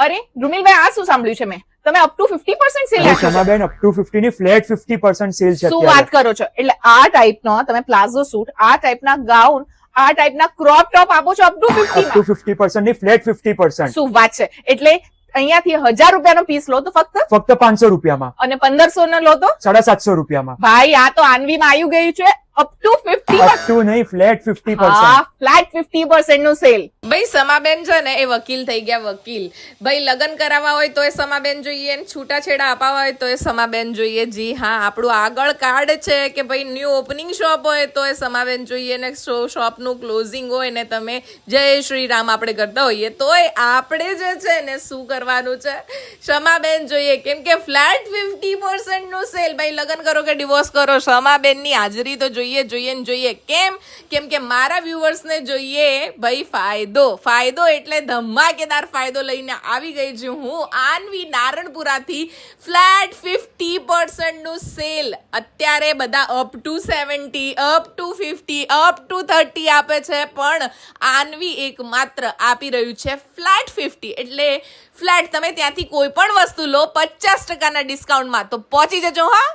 અરે રૂમિલભાઈ, આ શું સાંભળ્યું છે મેં? તમે અપ ટુ 50% સેલ રાખો છો. ક્ષમાબેન અપ ટુ 50 ની ફ્લેટ 50% સેલ છે શું વાત કરો છો? એટલે આ ટાઈપનો તમે પ્લાઝો સૂટ, આ ટાઈપના ગાઉન, આ ટાઈપના ક્રોપ ટોપ આપો છો અપ ટુ 50 અપ ટુ 50% ની ફ્લેટ 50%. શું વાત છે? એટલે અહીંયાથી 1000 રૂપિયાનો પીસ લો તો ફક્ત ફક્ત 500 રૂપિયામાં, અને 1500 નો લો તો 750 રૂપિયામાં. ભાઈ આ તો આન્વીમાં આવ્યું ગયું છે અપ ટુ 50%. અપ ટુ નહીં, ફ્લેટ 50%. હા, ફ્લેટ 50% નું સેલ. ભાઈ સમાબેન છે ને એ વકીલ થઈ ગયા વકીલ. ભાઈ લગ્ન કરાવવા હોય તો એ સમાબેન જોઈએ, છૂટાછેડા અપાવવા હોય તો એ સમાબેન જોઈએ. જી હા, આપણું આગળ કાર્ડ છે કે ભાઈ ન્યૂ ઓપનિંગ શોપ હોય તો એ સમાબેન જોઈએ, ને શોપનું ક્લોઝિંગ હોય ને તમે જય શ્રી રામ આપણે કરતા હોઈએ તોય આપણે જે છે ને શું કરવાનું છે, સમાબેન જોઈએ. કેમ કે ફ્લેટ 50% નું સેલ. ભાઈ લગ્ન કરો કે ડિવોર્સ કરો, સમાબેનની હાજરી તો જોઈએ ને જોઈએ. કેમ કે મારા વ્યુઅર્સને જોઈએ ભાઈ ફાયદો એટલે ધમાકેદાર ફાયદો લઈને આવી ગઈ છું હું આન્વી નારણપુરાથી. ફ્લેટ 50% નું સેલ અત્યારે બધા up to 70, up to 50, up to 30 આપે છે, પણ આન્વી એકમાત્ર આપી રહ્યું છે ફ્લેટ 50. એટલે ફ્લેટ તમે ત્યાંથી કોઈ પણ વસ્તુ લો 50% ડિસ્કાઉન્ટમાં, તો પહોંચી જજો. હા.